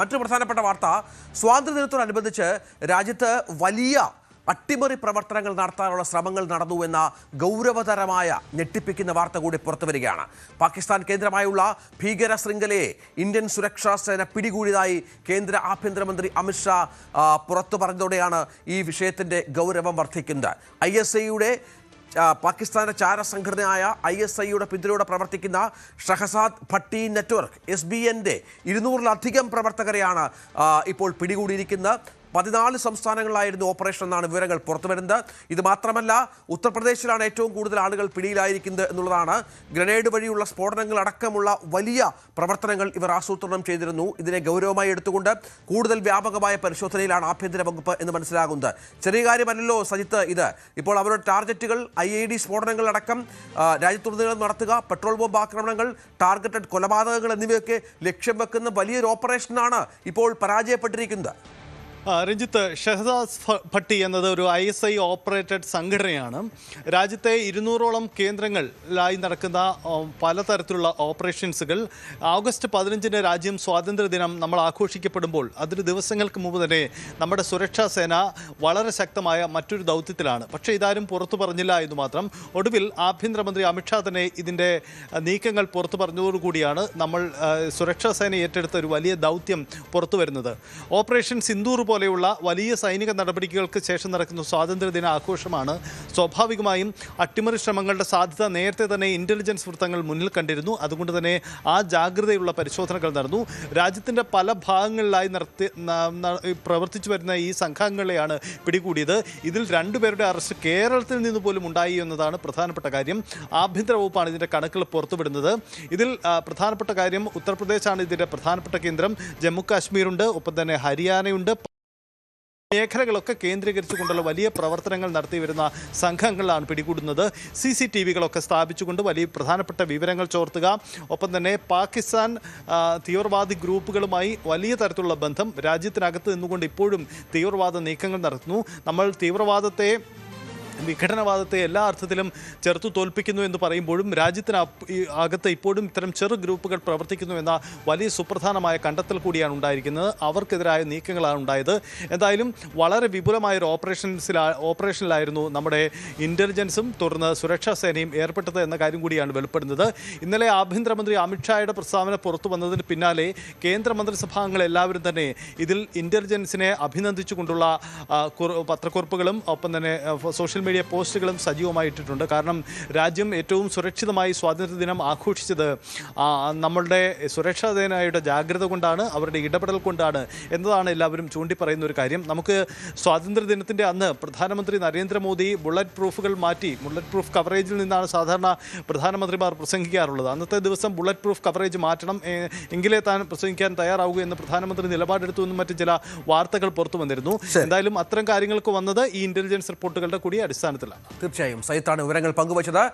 മറ്റൊരു പ്രധാനപ്പെട്ട വാർത്ത, സ്വാതന്ത്ര്യദിനത്തോടനുബന്ധിച്ച് രാജ്യത്ത് വലിയ അട്ടിമറി പ്രവർത്തനങ്ങൾ നടത്താനുള്ള ശ്രമങ്ങൾ നടന്നുവെന്ന ഗൗരവതരമായ ഞെട്ടിപ്പിക്കുന്ന വാർത്ത കൂടി പുറത്തുവരികയാണ്. പാകിസ്ഥാൻ കേന്ദ്രമായുള്ള ഭീകര ശൃംഖലയെ ഇന്ത്യൻ സുരക്ഷാ സേന പിടികൂടിയതായി കേന്ദ്ര ആഭ്യന്തരമന്ത്രി അമിത്ഷാ പുറത്തു പറഞ്ഞതോടെയാണ് ഈ വിഷയത്തിന്റെ ഗൗരവം വർദ്ധിക്കുന്നത്. ISIയുടെ പാകിസ്ഥാന്റെ ചാരസംഘടനയായ ISIയുടെ പിന്തുണയോടെ പ്രവർത്തിക്കുന്ന ഷഹസാദ് ഭട്ടി നെറ്റ്വർക്ക് SBNന്റെ 200-ലധികം പ്രവർത്തകരെയാണ് ഇപ്പോൾ പിടികൂടിയിരിക്കുന്നത്. 14 സംസ്ഥാനങ്ങളിലായിരുന്നു ഓപ്പറേഷൻ എന്നാണ് വിവരങ്ങൾ പുറത്തുവരുന്നത്. ഇത് മാത്രമല്ല, ഉത്തർപ്രദേശിലാണ് ഏറ്റവും കൂടുതൽ ആളുകൾ പിടിയിലായിരിക്കുന്നത് എന്നുള്ളതാണ്. ഗ്രനേഡ് വഴിയുള്ള സ്ഫോടനങ്ങൾ അടക്കമുള്ള വലിയ പ്രവർത്തനങ്ങൾ ഇവർ ആസൂത്രണം ചെയ്തിരുന്നു. ഇതിനെ ഗൗരവമായി എടുത്തുകൊണ്ട് കൂടുതൽ വ്യാപകമായ പരിശോധനയിലാണ് ആഭ്യന്തര വകുപ്പ് എന്ന് മനസ്സിലാകുന്നത്. ചെറിയ കാര്യമല്ലല്ലോ സജിത്ത് ഇത്. ഇപ്പോൾ അവരുടെ ടാർഗറ്റുകൾ IED സ്ഫോടനങ്ങൾ അടക്കം രാജ്യത്തുടനീളം നടത്തുക, പെട്രോൾ ബോംബ് ആക്രമണങ്ങൾ, ടാർഗറ്റഡ് കൊലപാതകങ്ങൾ എന്നിവയൊക്കെ ലക്ഷ്യം വെക്കുന്ന വലിയൊരു ഓപ്പറേഷനാണ് ഇപ്പോൾ പരാജയപ്പെട്ടിരിക്കുന്നത്. രഞ്ജിത്ത്, ഷഹസാദ് ഭട്ടി എന്നത് ഒരു ISI ഓപ്പറേറ്റഡ് സംഘടനയാണ്. രാജ്യത്തെ 200ഓളം കേന്ദ്രങ്ങളിലായി നടക്കുന്ന പലതരത്തിലുള്ള ഓപ്പറേഷൻസുകൾ ഓഗസ്റ്റ് 15-ന് രാജ്യം സ്വാതന്ത്ര്യദിനം നമ്മൾ ആഘോഷിക്കപ്പെടുമ്പോൾ അതിന് ദിവസങ്ങൾക്ക് മുമ്പ് തന്നെ നമ്മുടെ സുരക്ഷാ സേന വളരെ ശക്തമായ മറ്റൊരു ദൗത്യത്തിലാണ്. പക്ഷേ ഇതാരും പുറത്തു പറഞ്ഞില്ല എന്ന് മാത്രം. ഒടുവിൽ ആഭ്യന്തരമന്ത്രി അമിത്ഷാ തന്നെ ഇതിൻ്റെ നീക്കങ്ങൾ പുറത്തു പറഞ്ഞതോടുകൂടിയാണ് നമ്മൾ സുരക്ഷാ സേന ഏറ്റെടുത്ത ഒരു വലിയ ദൗത്യം പുറത്തു വരുന്നത്. ഓപ്പറേഷൻ സിന്ദൂർ പോലെയുള്ള വലിയ സൈനിക നടപടികൾക്ക് ശേഷം നടക്കുന്ന സ്വാതന്ത്ര്യദിന ആഘോഷമാണ്. സ്വാഭാവികമായും അട്ടിമറി ശ്രമങ്ങളുടെ സാധ്യത നേരത്തെ തന്നെ ഇന്റലിജൻസ് വൃത്തങ്ങൾ മുന്നിൽ കണ്ടിരുന്നു. അതുകൊണ്ട് തന്നെ ആ ജാഗ്രതയുള്ള പരിശോധനകൾ നടന്നു. രാജ്യത്തിൻ്റെ പല ഭാഗങ്ങളിലായി പ്രവർത്തിച്ചു വരുന്ന ഈ സംഘങ്ങളെയാണ് പിടികൂടിയത്. ഇതിൽ 2 പേരുടെ അറസ്റ്റ് കേരളത്തിൽ നിന്ന് പോലും ഉണ്ടായി എന്നതാണ് പ്രധാനപ്പെട്ട കാര്യം. ആഭ്യന്തര വകുപ്പാണ് ഇതിൻ്റെ കണക്കുകൾ പുറത്തുവിടുന്നത്. ഇതിൽ പ്രധാനപ്പെട്ട കാര്യം, ഉത്തർപ്രദേശാണ് ഇതിൻ്റെ പ്രധാനപ്പെട്ട കേന്ദ്രം. ജമ്മു കാശ്മീരുണ്ട്, ഒപ്പം തന്നെ ഹരിയാനയുണ്ട്. മേഖലകളൊക്കെ കേന്ദ്രീകരിച്ചുകൊണ്ടുള്ള വലിയ പ്രവർത്തനങ്ങൾ നടത്തി വരുന്ന സംഘങ്ങളാണ് പിടികൂടുന്നത്. CCTVകളൊക്കെ സ്ഥാപിച്ചുകൊണ്ട് വലിയ പ്രധാനപ്പെട്ട വിവരങ്ങൾ ചോർത്തുക, ഒപ്പം തന്നെ പാകിസ്ഥാൻ തീവ്രവാദി ഗ്രൂപ്പുകളുമായി വലിയ തരത്തിലുള്ള ബന്ധം, രാജ്യത്തിനകത്ത് നിന്നുകൊണ്ട് ഇപ്പോഴും തീവ്രവാദ നീക്കങ്ങൾ നടത്തുന്നു. നമ്മൾ തീവ്രവാദത്തെ, വിഘടനവാദത്തെ എല്ലാ അർത്ഥത്തിലും ചെറുത്തു തോൽപ്പിക്കുന്നു എന്ന് പറയുമ്പോഴും അകത്ത് ഇപ്പോഴും ഇത്തരം ചെറു ഗ്രൂപ്പുകൾ പ്രവർത്തിക്കുന്നു എന്ന വലിയ സുപ്രധാനമായ കണ്ടെത്തൽ കൂടിയാണ് ഉണ്ടായിരിക്കുന്നത്. അവർക്കെതിരായ നീക്കങ്ങളാണ് ഉണ്ടായത്. എന്തായാലും വളരെ വിപുലമായ ഒരു ഓപ്പറേഷനിലായിരുന്നു നമ്മുടെ ഇൻ്റലിജൻസും തുടർന്ന് സുരക്ഷാ സേനയും ഏർപ്പെട്ടത് എന്ന കാര്യം കൂടിയാണ് വെളിപ്പെടുന്നത്. ഇന്നലെ ആഭ്യന്തരമന്ത്രി അമിത്ഷായുടെ പ്രസ്താവന പുറത്തു വന്നതിന് പിന്നാലെ കേന്ദ്രമന്ത്രിസഭാംഗങ്ങൾ എല്ലാവരും തന്നെ ഇതിൽ ഇൻ്റലിജൻസിനെ അഭിനന്ദിച്ചുകൊണ്ടുള്ള പത്രക്കുറിപ്പുകളും ഒപ്പം തന്നെ സോഷ്യൽ മീഡിയ പോസ്റ്റുകളും സജീവമായിട്ടിട്ടുണ്ട്. കാരണം രാജ്യം ഏറ്റവും സുരക്ഷിതമായി സ്വാതന്ത്ര്യദിനം ആഘോഷിച്ചത് നമ്മളുടെ സുരക്ഷാ സേനയുടെ ജാഗ്രത കൊണ്ടാണ്, അവരുടെ ഇടപെടൽ കൊണ്ടാണ് എന്നതാണ് എല്ലാവരും ചൂണ്ടിപ്പറയുന്ന ഒരു കാര്യം. നമുക്ക് സ്വാതന്ത്ര്യദിനത്തിൻ്റെ അന്ന് പ്രധാനമന്ത്രി നരേന്ദ്രമോദി ബുള്ളറ്റ് പ്രൂഫുകൾ മാറ്റി, ബുള്ളറ്റ് പ്രൂഫ് കവറേജിൽ നിന്നാണ് സാധാരണ പ്രധാനമന്ത്രിമാർ പ്രസംഗിക്കാറുള്ളത്. അന്നത്തെ ദിവസം ബുള്ളറ്റ് പ്രൂഫ് കവറേജ് മാറ്റണം, എങ്കിലേ താൻ പ്രസംഗിക്കാൻ തയ്യാറാവൂ എന്ന് പ്രധാനമന്ത്രി നിലപാടെടുത്തു എന്നും മറ്റ് ചില വാർത്തകൾ പുറത്തു വന്നിരുന്നു. എന്തായാലും അത്തരം കാര്യങ്ങൾക്ക് വന്നത് ഈ ഇന്റലിജൻസ് റിപ്പോർട്ടുകളുടെ കൂടി അടിസ്ഥാനത്തിലാണ്. തീർച്ചയായും സൈത്താണ് വിവരങ്ങൾ പങ്കുവച്ചത്.